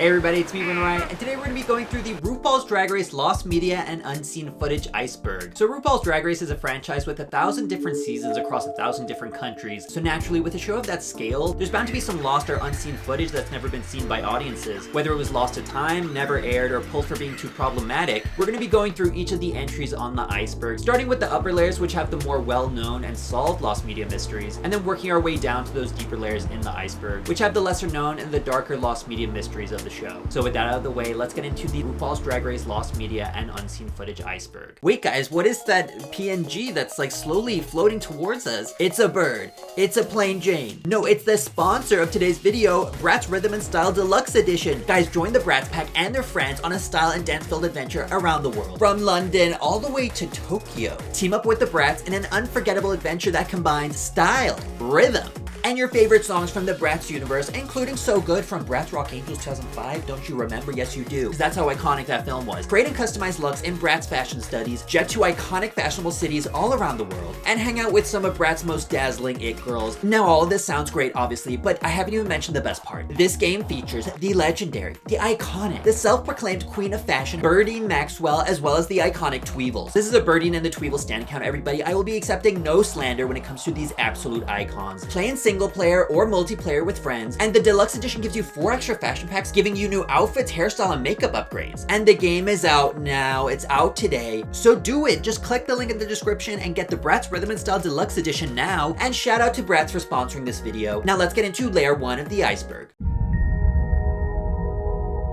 Hey everybody, it's me, RunnerEye, and today we're going to be going through the RuPaul's Drag Race Lost Media and Unseen Footage Iceberg. So RuPaul's Drag Race is a franchise with 1,000 different seasons across 1,000 different countries. So naturally, with a show of that scale, there's bound to be some lost or unseen footage that's never been seen by audiences. Whether it was lost to time, never aired, or pulled for being too problematic, we're going to be going through each of the entries on the iceberg, starting with the upper layers, which have the more well-known and solved lost media mysteries, and then working our way down to those deeper layers in the iceberg, which have the lesser known and the darker lost media mysteries of the show. So with that out of the way, let's get into the RuPaul's Drag Race Lost Media and Unseen Footage iceberg. Wait guys, what is that PNG that's like slowly floating towards us? It's a bird. It's a plain Jane. No, it's the sponsor of today's video, Bratz Rhythm and Style Deluxe Edition. Guys, join the Bratz Pack and their friends on a style and dance-filled adventure around the world. From London all the way to Tokyo. Team up with the Bratz in an unforgettable adventure that combines style, rhythm, and your favorite songs from the Bratz universe, including So Good from Bratz Rock Angels 2005. Don't you remember? Yes, you do. Because that's how iconic that film was. Create and customize looks in Bratz fashion studies, jet to iconic fashionable cities all around the world, and hang out with some of Bratz's most dazzling it girls. Now, all of this sounds great, obviously, but I haven't even mentioned the best part. This game features the legendary, the iconic, the self-proclaimed queen of fashion, Birdie Maxwell, as well as the iconic Tweevils. This is a Birdie and the Tweevils stand account, everybody. I will be accepting no slander when it comes to these absolute icons. Play in single player or multiplayer with friends, and the deluxe edition gives you 4 extra fashion packs giving you new outfits, hairstyle, and makeup upgrades. And the game is out now. It's out today. So do it. Just click the link in the description and get the Bratz Rhythm and Style Deluxe Edition now. And shout out to Bratz for sponsoring this video. Now let's get into layer 1 of the iceberg.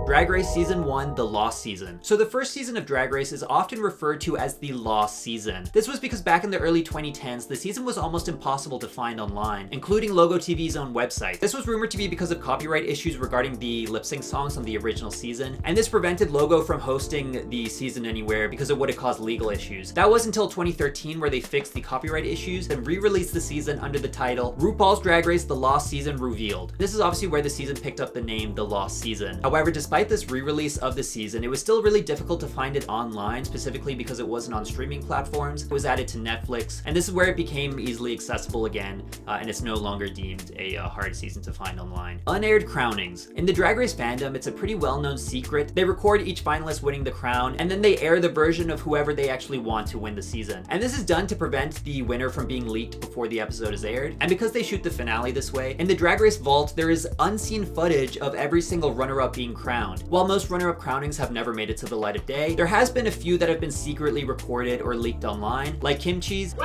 Drag Race Season 1, The Lost Season. So the first season of Drag Race is often referred to as the Lost Season. This was because back in the early 2010s, the season was almost impossible to find online, including Logo TV's own website. This was rumored to be because of copyright issues regarding the lip-sync songs on the original season, and this prevented Logo from hosting the season anywhere because it would have caused legal issues. That was until 2013 where they fixed the copyright issues and re-released the season under the title RuPaul's Drag Race The Lost Season Revealed. This is obviously where the season picked up the name The Lost Season. However, despite this re-release of the season, it was still really difficult to find it online, specifically because it wasn't on streaming platforms. It was added to Netflix, and this is where it became easily accessible again, and it's no longer deemed a hard season to find online. Unaired crownings. In the Drag Race fandom, it's a pretty well-known secret. They record each finalist winning the crown, and then they air the version of whoever they actually want to win the season. And this is done to prevent the winner from being leaked before the episode is aired. And because they shoot the finale this way, in the Drag Race vault, there is unseen footage of every single runner-up being crowned. While most runner-up crownings have never made it to the light of day, there has been a few that have been secretly recorded or leaked online, like Kimchi's,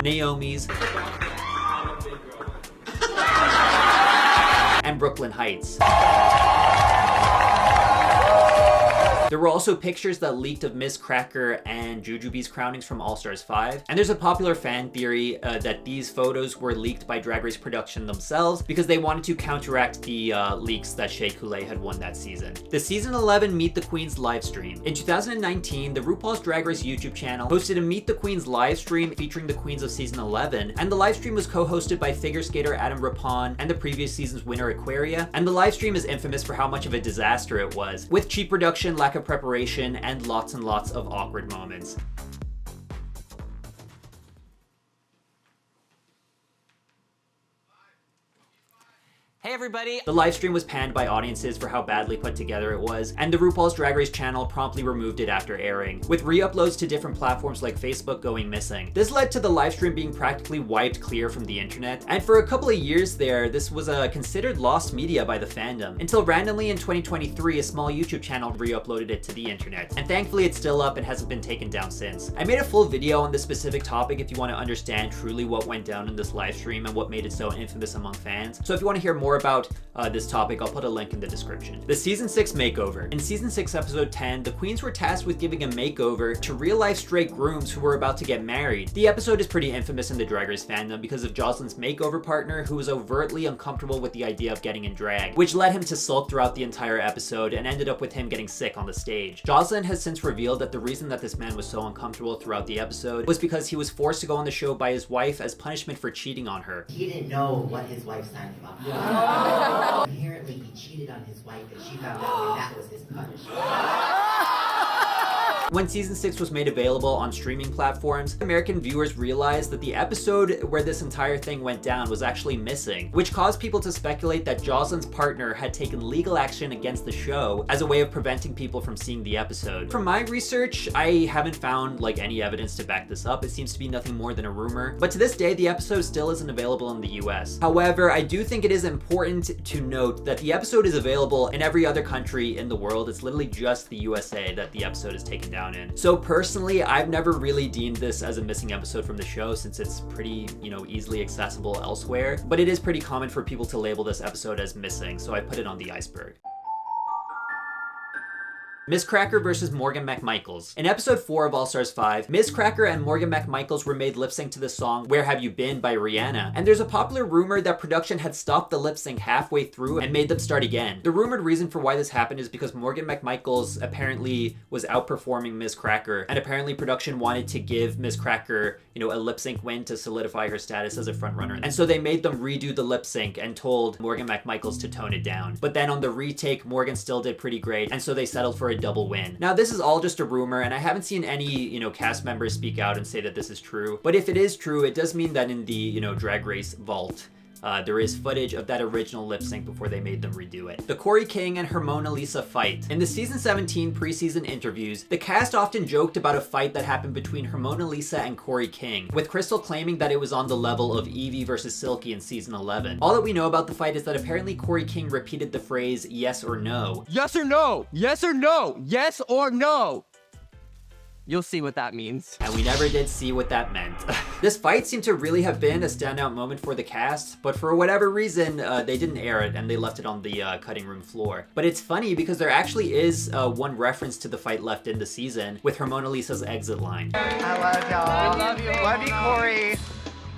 Naomi's, and Brooklyn Heights. There were also pictures that leaked of Miss Cracker and Jujubee's crownings from All Stars 5. And there's a popular fan theory that these photos were leaked by Drag Race production themselves because they wanted to counteract the leaks that Shea Coulee had won that season. The Season 11 Meet the Queens livestream. In 2019, the RuPaul's Drag Race YouTube channel hosted a Meet the Queens livestream featuring the queens of Season 11. And the livestream was co-hosted by figure skater Adam Rippon and the previous season's winner Aquaria. And the livestream is infamous for how much of a disaster it was, with cheap production, lack of preparation, and lots of awkward moments. Hey everybody! The livestream was panned by audiences for how badly put together it was, and the RuPaul's Drag Race channel promptly removed it after airing, with re-uploads to different platforms like Facebook going missing. This led to the livestream being practically wiped clear from the internet, and for a couple of years there, this was considered lost media by the fandom, until randomly in 2023, a small YouTube channel re-uploaded it to the internet. And thankfully it's still up and hasn't been taken down since. I made a full video on this specific topic if you want to understand truly what went down in this livestream and what made it so infamous among fans. So if you want to hear more about this topic, I'll put a link in the description. The Season 6 makeover. In Season 6 Episode 10, the queens were tasked with giving a makeover to real-life straight grooms who were about to get married. The episode is pretty infamous in the Drag Race fandom because of Jocelyn's makeover partner, who was overtly uncomfortable with the idea of getting in drag, which led him to sulk throughout the entire episode and ended up with him getting sick on the stage. Jocelyn has since revealed that the reason that this man was so uncomfortable throughout the episode was because he was forced to go on the show by his wife as punishment for cheating on her. He didn't know what his wife signed him up for. Apparently he cheated on his wife and she found out and that was his punishment. When season 6 was made available on streaming platforms, American viewers realized that the episode where this entire thing went down was actually missing, which caused people to speculate that Jocelyn's partner had taken legal action against the show as a way of preventing people from seeing the episode. From my research, I haven't found like any evidence to back this up. It seems to be nothing more than a rumor, but to this day, the episode still isn't available in the US. However, I do think it is important to note that the episode is available in every other country in the world. It's literally just the USA that the episode is taken down in. So personally, I've never really deemed this as a missing episode from the show since it's pretty, easily accessible elsewhere, but it is pretty common for people to label this episode as missing, so I put it on the Iceberg. Miz Cracker versus Morgan McMichaels. In episode 4 of All Stars 5, Miz Cracker and Morgan McMichaels were made lip sync to the song Where Have You Been by Rihanna, and there's a popular rumor that production had stopped the lip sync halfway through and made them start again. The rumored reason for why this happened is because Morgan McMichaels apparently was outperforming Miz Cracker, and apparently production wanted to give Miz Cracker, a lip sync win to solidify her status as a frontrunner. And so they made them redo the lip sync and told Morgan McMichaels to tone it down. But then on the retake, Morgan still did pretty great, and so they settled for a double win. Now, this is all just a rumor, and I haven't seen any, cast members speak out and say that this is true. But if it is true, it does mean that in the, Drag Race vault, there is footage of that original lip sync before they made them redo it. The Corey King and her Mona Lisa fight. In the season 17 preseason interviews, the cast often joked about a fight that happened between her Mona Lisa and Corey King, with Crystal claiming that it was on the level of Evie versus Silky in season 11. All that we know about the fight is that apparently Corey King repeated the phrase yes or no. Yes or no? Yes or no? Yes or no? You'll see what that means. And we never did see what that meant. This fight seemed to really have been a standout moment for the cast, but for whatever reason, they didn't air it and they left it on the cutting room floor. But it's funny because there actually is one reference to the fight left in the season with her Mona Lisa's exit line. I love y'all. I love you. Love you, Corey.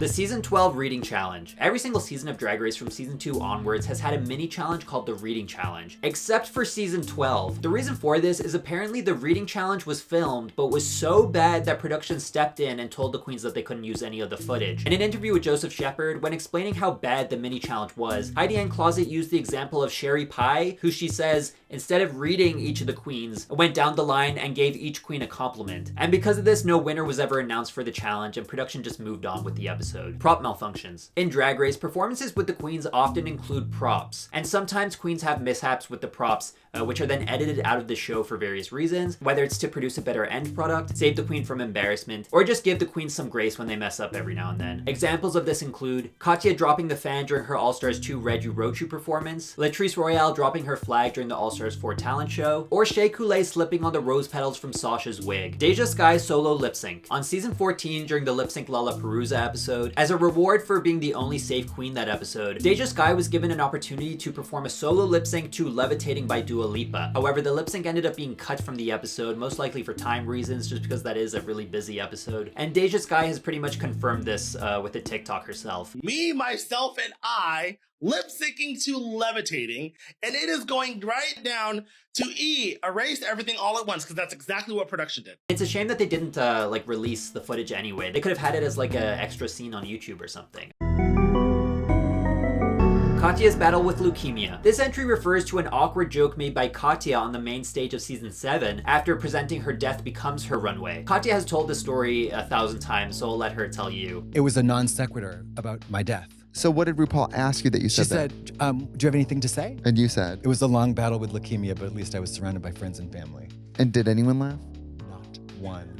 The season 12 reading challenge. Every single season of Drag Race from season 2 onwards has had a mini challenge called the reading challenge, except for season 12. The reason for this is apparently the reading challenge was filmed, but was so bad that production stepped in and told the queens that they couldn't use any of the footage. In an interview with Joseph Shepard, when explaining how bad the mini challenge was, Heidi Ann Closet used the example of Sherry Pie, who she says, instead of reading each of the queens, went down the line and gave each queen a compliment. And because of this, no winner was ever announced for the challenge, and production just moved on with the episode. Prop malfunctions. In Drag Race, performances with the queens often include props, and sometimes queens have mishaps with the props, which are then edited out of the show for various reasons, whether it's to produce a better end product, save the queen from embarrassment, or just give the queens some grace when they mess up every now and then. Examples of this include Katya dropping the fan during her All Stars 2 Reju Rochu performance, Latrice Royale dropping her flag during the All Stars 4 talent show, or Shea Coulee slipping on the rose petals from Sasha's wig. Deja Sky's solo lip sync. On season 14, during the Lip Sync Lollapalooza episode, as a reward for being the only safe queen that episode, Deja Sky was given an opportunity to perform a solo lip sync to Levitating by Dua Lipa. However, the lip sync ended up being cut from the episode, most likely for time reasons, just because that is a really busy episode. And Deja Sky has pretty much confirmed this with a TikTok herself. Me, myself, and I lip syncing to Levitating, and it is going right down to erase everything all at once, because that's exactly what production did. It's a shame that they didn't release the footage anyway. They could have had it as like an extra scene on YouTube or something. Katya's battle with leukemia. This entry refers to an awkward joke made by Katya on the main stage of season 7 after presenting her Death Becomes Her runway. Katya has told this story 1,000 times, so I'll let her tell you. It was a non sequitur about my death. So what did RuPaul ask you that you said She said, do you have anything to say? And you said? It was a long battle with leukemia, but at least I was surrounded by friends and family. And did anyone laugh? Not one.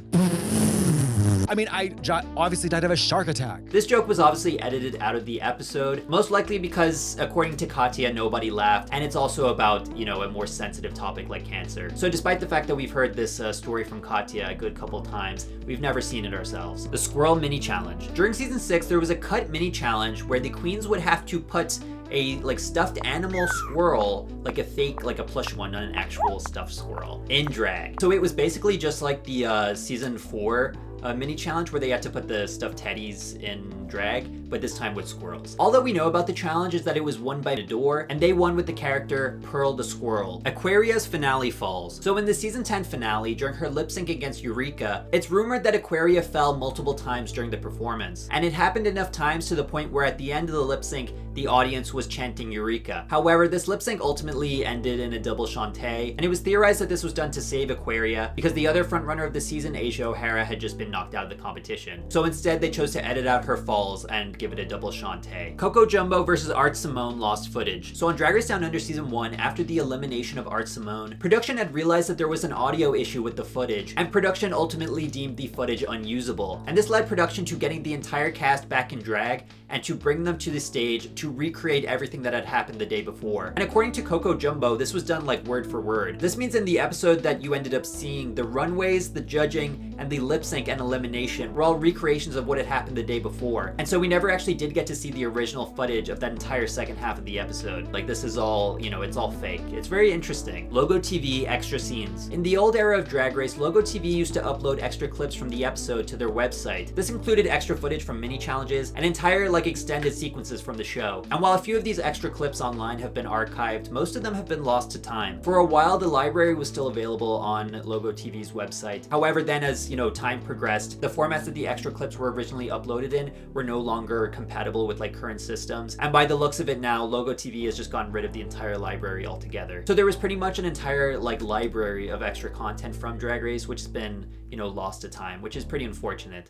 I mean, I obviously died of a shark attack. This joke was obviously edited out of the episode, most likely because, according to Katya, nobody laughed, and it's also about, a more sensitive topic like cancer. So despite the fact that we've heard this story from Katya a good couple times, we've never seen it ourselves. The Squirrel Mini Challenge. During season 6, there was a cut mini challenge where the queens would have to put a stuffed animal squirrel, like a fake, like a plush one, not an actual stuffed squirrel, in drag. So it was basically just like the season 4 mini challenge where they had to put the stuffed teddies in drag, but this time with squirrels. All that we know about the challenge is that it was won by Adore, and they won with the character Pearl the Squirrel. Aquaria's finale falls. So in the season 10 finale, during her lip sync against Eureka, it's rumored that Aquaria fell multiple times during the performance. And it happened enough times to the point where at the end of the lip sync, the audience was chanting Eureka. However, this lip sync ultimately ended in a double shantay, and it was theorized that this was done to save Aquaria because the other frontrunner of the season, Asia O'Hara, had just been knocked out of the competition. So instead, they chose to edit out her falls and give it a double shantay. Coco Jumbo versus Art Simone lost footage. So on Drag Race Down Under Season 1, after the elimination of Art Simone, production had realized that there was an audio issue with the footage, and production ultimately deemed the footage unusable. And this led production to getting the entire cast back in drag and to bring them to the stage to recreate everything that had happened the day before. And according to Coco Jumbo, this was done like word for word. This means in the episode that you ended up seeing, the runways, the judging, and the lip sync and elimination were all recreations of what had happened the day before. And so we never actually did get to see the original footage of that entire second half of the episode. Like, this is all, it's all fake. It's very interesting. Logo TV extra scenes. In the old era of Drag Race, Logo TV used to upload extra clips from the episode to their website. This included extra footage from mini challenges and entire extended sequences from the show. And while a few of these extra clips online have been archived, most of them have been lost to time. For a while, the library was still available on Logo TV's website. However, then as time progressed, the formats that the extra clips were originally uploaded in were no longer compatible with current systems. And by the looks of it now, Logo TV has just gotten rid of the entire library altogether. So there was pretty much an entire library of extra content from Drag Race, which has been, lost to time, which is pretty unfortunate.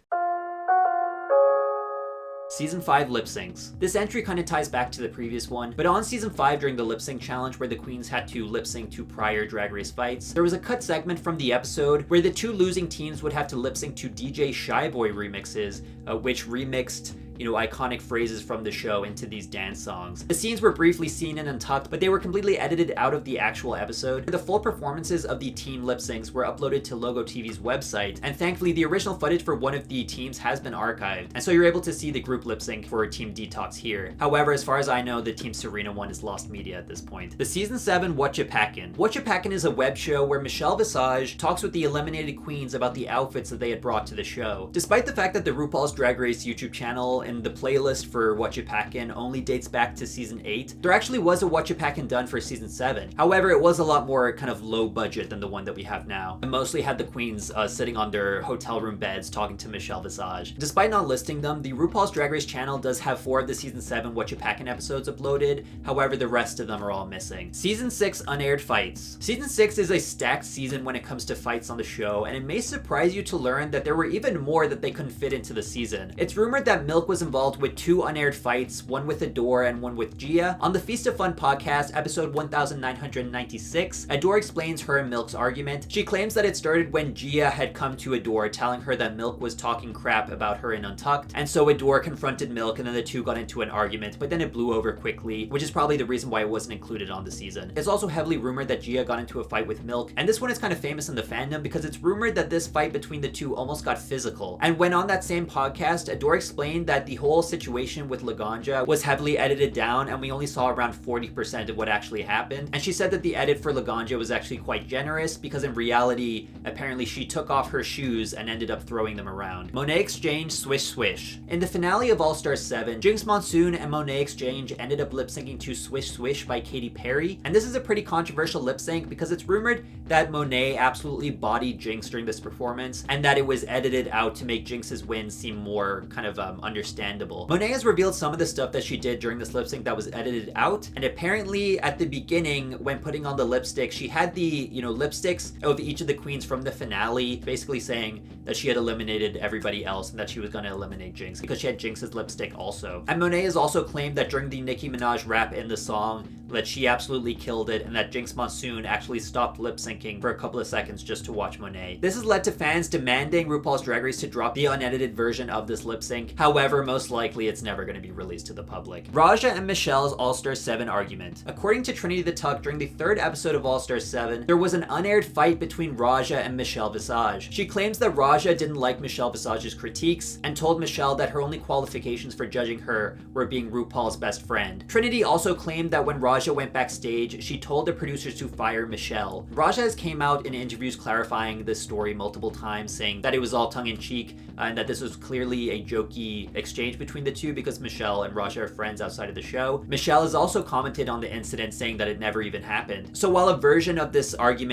Season 5 lip syncs. This entry kind of ties back to the previous one, but on Season 5 during the lip sync challenge where the queens had to lip sync to prior Drag Race fights, there was a cut segment from the episode where the two losing teams would have to lip sync to DJ Shyboy remixes, which remixed iconic phrases from the show into these dance songs. The scenes were briefly seen in Untucked, but they were completely edited out of the actual episode. The full performances of the team lip syncs were uploaded to Logo TV's website, and thankfully the original footage for one of the teams has been archived, and so you're able to see the group lip sync for Team Detox here. However, as far as I know, the Team Serena one is lost media at this point. The Season 7 Whatcha Packin'. Whatcha Packin' is a web show where Michelle Visage talks with the eliminated queens about the outfits that they had brought to the show. Despite the fact that the RuPaul's Drag Race YouTube channel and the playlist for Whatcha Packin' only dates back to Season 8, there actually was a Whatcha Packin' done for Season 7. However, it was a lot more kind of low budget than the one that we have now. It mostly had the queens sitting on their hotel room beds talking to Michelle Visage. Despite not listing them, the RuPaul's Drag Race channel does have 4 of the Season 7 Whatcha Packin' episodes uploaded. However, the rest of them are all missing. Season 6 Unaired Fights. Season 6 is a stacked season when it comes to fights on the show, and it may surprise you to learn that there were even more that they couldn't fit into the season. It's rumored that Milk was involved with 2 unaired fights, one with Adore and one with Gia. On the Feast of Fun podcast, episode 1996, Adore explains her and Milk's argument. She claims that it started when Gia had come to Adore telling her that Milk was talking crap about her in Untucked, and so Adore confronted Milk and then the two got into an argument, but then it blew over quickly, which is probably the reason why it wasn't included on the season. It's also heavily rumored that Gia got into a fight with Milk, and this one is kind of famous in the fandom because it's rumored that this fight between the two almost got physical. And when on that same podcast, Adore explained that the whole situation with Laganja was heavily edited down and we only saw around 40% of what actually happened. And she said that the edit for Laganja was actually quite generous because in reality, apparently she took off her shoes and ended up throwing them around. Monet Exchange Swish Swish. In the finale of All Stars 7, Jinx Monsoon and Monet Exchange ended up lip syncing to Swish Swish by Katy Perry. And this is a pretty controversial lip sync because it's rumored that Monet absolutely bodied Jinx during this performance and that it was edited out to make Jinx's win seem more kind of understandable. Monet has revealed some of the stuff that she did during this lip sync that was edited out, and apparently at the beginning when putting on the lipstick, she had the lipsticks of each of the queens from the finale basically saying that she had eliminated everybody else and that she was going to eliminate Jinx because she had Jinx's lipstick also. And Monet has also claimed that during the Nicki Minaj rap in the song that she absolutely killed it and that Jinx Monsoon actually stopped lip syncing for a couple of seconds just to watch Monet. This has led to fans demanding RuPaul's Drag Race to drop the unedited version of this lip sync. However, most likely it's never going to be released to the public. Raja and Michelle's All-Star 7 argument. According to Trinity the Tuck, during the 3rd episode of All-Star 7, there was an unaired fight between Raja and Michelle Visage. She claims that Raja didn't like Michelle Visage's critiques and told Michelle that her only qualifications for judging her were being RuPaul's best friend. Trinity also claimed that when Raja went backstage, she told the producers to fire Michelle. Raja has came out in interviews clarifying this story multiple times, saying that it was all tongue-in-cheek and that this was clearly a jokey exchange between the two because Michelle and Raja are friends outside of the show. Michelle has also commented on the incident saying that it never even happened. So while a version of this argument,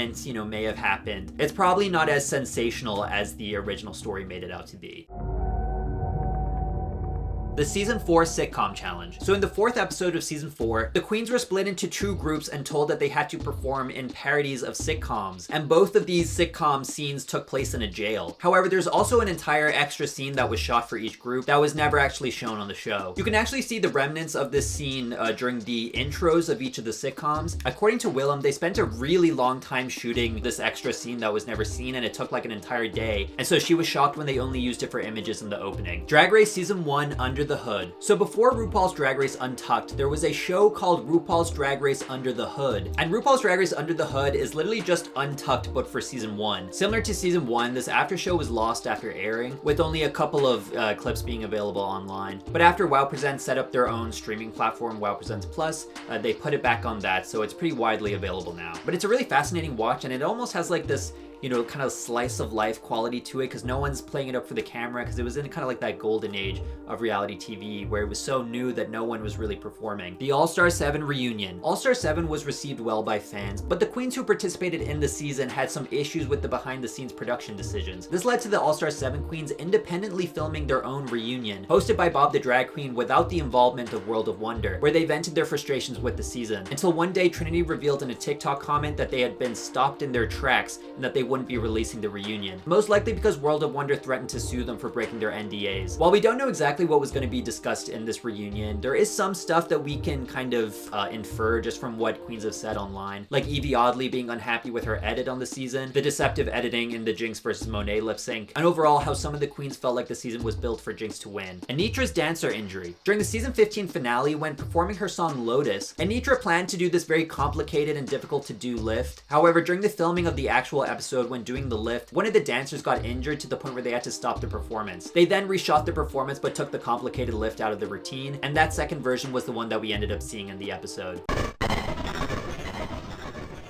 may have happened, it's probably not as sensational as the original story made it out to be. The Season 4 Sitcom Challenge. So in the 4th episode of Season 4, the queens were split into 2 groups and told that they had to perform in parodies of sitcoms, and both of these sitcom scenes took place in a jail. However, there's also an entire extra scene that was shot for each group that was never actually shown on the show. You can actually see the remnants of this scene during the intros of each of the sitcoms. According to Willem, they spent a really long time shooting this extra scene that was never seen, and it took like an entire day, and so she was shocked when they only used it for images in the opening. Drag Race Season 1 Under the Hood. So before RuPaul's Drag Race Untucked, there was a show called RuPaul's Drag Race Under the Hood, and RuPaul's Drag Race Under the Hood is literally just Untucked but for Season 1. Similar to Season 1, this after show was lost after airing, with only a couple of clips being available online. But after WoW Presents set up their own streaming platform, WoW Presents Plus, they put it back on that, so it's pretty widely available now. But it's a really fascinating watch, and it almost has like this, you know, kind of slice of life quality to it, because no one's playing it up for the camera, because it was in kind of like that golden age of reality TV where it was so new that no one was really performing. The All-Star 7 reunion. All-Star 7 was received well by fans, but the queens who participated in the season had some issues with the behind-the-scenes production decisions. This led to the All-Star 7 queens independently filming their own reunion, hosted by Bob the Drag Queen without the involvement of World of Wonder, where they vented their frustrations with the season. Until one day, Trinity revealed in a TikTok comment that they had been stopped in their tracks and that they wouldn't be releasing the reunion, most likely because World of Wonder threatened to sue them for breaking their NDAs. While we don't know exactly what was going to be discussed in this reunion, there is some stuff that we can kind of infer just from what queens have said online, like Evie Oddly being unhappy with her edit on the season, the deceptive editing in the Jinx versus Monet lip sync, and overall how some of the queens felt like the season was built for Jinx to win. Anitra's dancer injury. During the season 15 finale, when performing her song Lotus, Anitra planned to do this very complicated and difficult to do lift. However, during the filming of the actual episode, when doing the lift, one of the dancers got injured to the point where they had to stop the performance. They then reshot the performance but took the complicated lift out of the routine, and that second version was the one that we ended up seeing in the episode.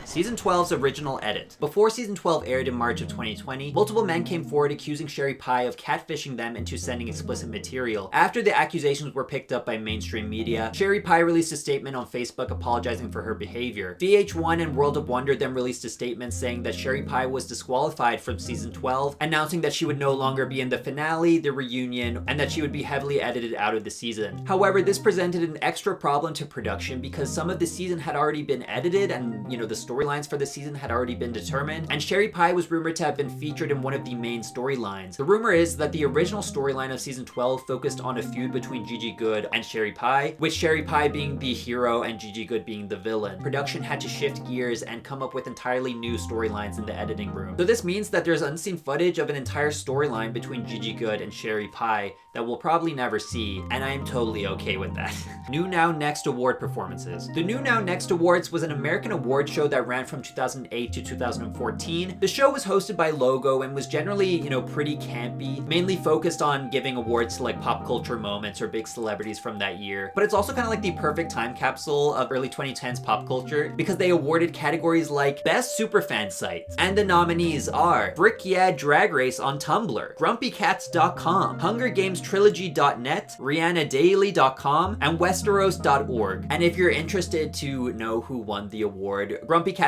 Season 12's original edit. Before Season 12 aired in March of 2020, multiple men came forward accusing Sherry Pie of catfishing them into sending explicit material. After the accusations were picked up by mainstream media, Sherry Pie released a statement on Facebook apologizing for her behavior. VH1 and World of Wonder then released a statement saying that Sherry Pie was disqualified from Season 12, announcing that she would no longer be in the finale, the reunion, and that she would be heavily edited out of the season. However, this presented an extra problem to production because some of the season had already been edited and, you know, the storylines for the season had already been determined, and Sherry Pie was rumored to have been featured in one of the main storylines. The rumor is that the original storyline of Season 12 focused on a feud between Gigi Goode and Sherry Pie, with Sherry Pie being the hero and Gigi Goode being the villain. Production had to shift gears and come up with entirely new storylines in the editing room. So this means that there's unseen footage of an entire storyline between Gigi Goode and Sherry Pie that we'll probably never see, and I am totally okay with that. New Now Next Award performances. The New Now Next Awards was an American award show that ran from 2008 to 2014. The show was hosted by Logo and was generally, you know, pretty campy, mainly focused on giving awards to like pop culture moments or big celebrities from that year. But it's also kind of like the perfect time capsule of early 2010s pop culture because they awarded categories like Best Superfan Site. And the nominees are Frick Yeah Drag Race on Tumblr, GrumpyCats.com, HungerGamesTrilogy.net, RihannaDaily.com, and Westeros.org. And if you're interested to know who won the award, GrumpyCats.com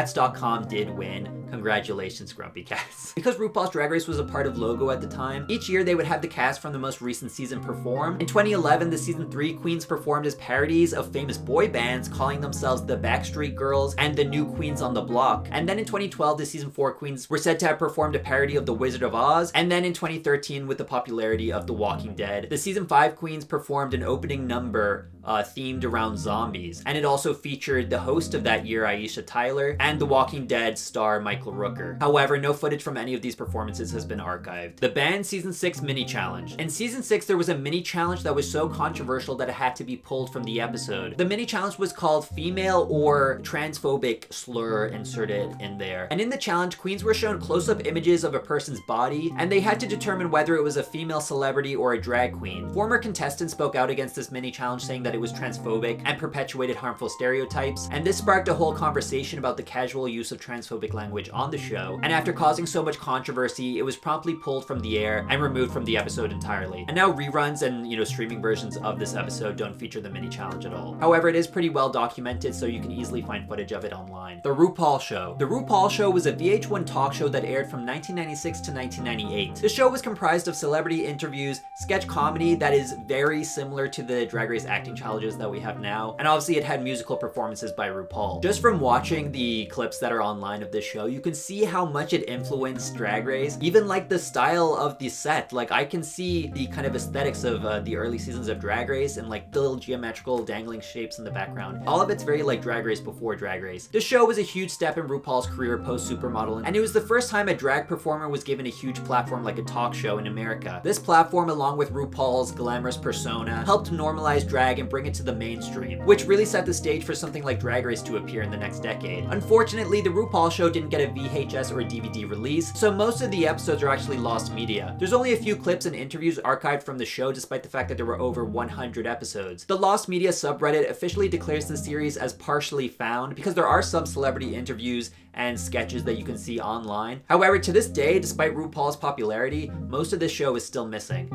did win. Congratulations, Grumpy Cats. Because RuPaul's Drag Race was a part of Logo at the time, each year they would have the cast from the most recent season perform. In 2011, the Season 3 queens performed as parodies of famous boy bands, calling themselves the Backstreet Girls and the New Queens on the Block. And then in 2012, the Season 4 queens were said to have performed a parody of The Wizard of Oz. And then in 2013, with the popularity of The Walking Dead, the Season 5 queens performed an opening number themed around zombies. And it also featured the host of that year, Aisha Tyler, and The Walking Dead star Michael Rooker. However, no footage from any of these performances has been archived. The Band Season 6 Mini Challenge. In Season 6, there was a mini challenge that was so controversial that it had to be pulled from the episode. The mini challenge was called Female or Transphobic Slur inserted in there. And in the challenge, queens were shown close-up images of a person's body, and they had to determine whether it was a female celebrity or a drag queen. Former contestants spoke out against this mini challenge, saying that it it was transphobic and perpetuated harmful stereotypes, and this sparked a whole conversation about the casual use of transphobic language on the show, and after causing so much controversy, it was promptly pulled from the air and removed from the episode entirely. And now reruns and, streaming versions of this episode don't feature the mini challenge at all. However, it is pretty well documented, so you can easily find footage of it online. The RuPaul Show. The RuPaul Show was a VH1 talk show that aired from 1996 to 1998. The show was comprised of celebrity interviews, sketch comedy that is very similar to the Drag Race acting challenges that we have now, and obviously it had musical performances by RuPaul. Just from watching the clips that are online of this show, you can see how much it influenced Drag Race. Even like the style of the set, like I can see the kind of aesthetics of the early seasons of Drag Race and like the little geometrical dangling shapes in the background. All of it's very like Drag Race before Drag Race. This show was a huge step in RuPaul's career post-supermodel, and it was the first time a drag performer was given a huge platform like a talk show in America. This platform, along with RuPaul's glamorous persona, helped normalize drag and bring it to the mainstream, which really set the stage for something like Drag Race to appear in the next decade. Unfortunately, the RuPaul show didn't get a VHS or DVD release, so most of the episodes are actually lost media. There's only a few clips and interviews archived from the show, despite the fact that there were over 100 episodes. The Lost Media subreddit officially declares the series as partially found because there are some celebrity interviews and sketches that you can see online. However, to this day, despite RuPaul's popularity, most of this show is still missing.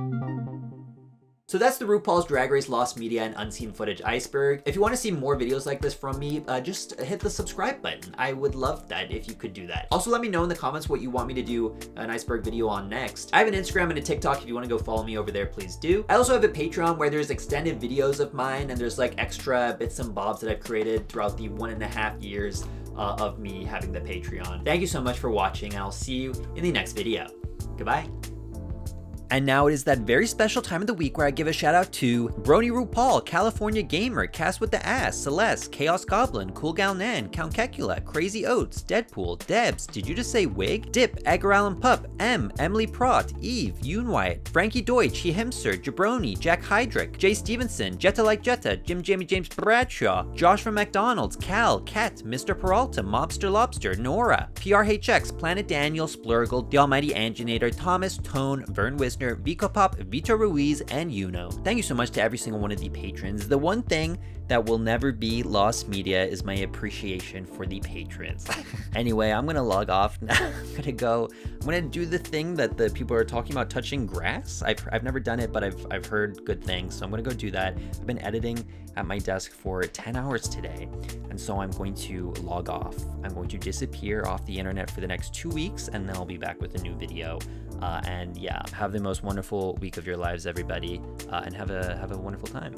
So that's the RuPaul's Drag Race Lost Media and Unseen Footage Iceberg. If you want to see more videos like this from me, just hit the subscribe button. I would love that if you could do that. Also, let me know in the comments what you want me to do an Iceberg video on next. I have an Instagram and a TikTok. If you want to go follow me over there, please do. I also have a Patreon where there's extended videos of mine, and there's like extra bits and bobs that I've created throughout the 1.5 years of me having the Patreon. Thank you so much for watching, and I'll see you in the next video. Goodbye. And now it is that very special time of the week where I give a shout out to Brony RuPaul, California Gamer, Cass with the Ass, Celeste, Chaos Goblin, Cool Gal Nan, Count Kekula, Crazy Oats, Deadpool, Debs, did you just say Wig? Dip, Edgar Allan Pup, M, Emily Pratt, Eve, Yoon Wyatt, Frankie Deutsch, He Himster, Jabroni, Jack Hydrick, Jay Stevenson, Jetta Like Jetta, Jim Jamie James Bradshaw, Josh from McDonald's, Cal, Kat, Mr. Peralta, Mobster Lobster, Nora, PRHX, Planet Daniel, Splurgle, The Almighty Anginator, Thomas, Tone, Vern Wisner, Vico Pop, Vito Ruiz, and Yuno. Thank you so much to every single one of the patrons. The one thing that will never be lost media is my appreciation for the patrons. Anyway, I'm gonna log off now. I'm gonna do the thing that the people are talking about, touching grass. I've never done it, but I've heard good things, so I'm gonna go do that. I've been editing at my desk for 10 hours today, and so I'm going to log off. I'm going to disappear off the internet for the next 2 weeks, and then I'll be back with a new video. And yeah, have the most wonderful week of your lives, everybody, and have a wonderful time.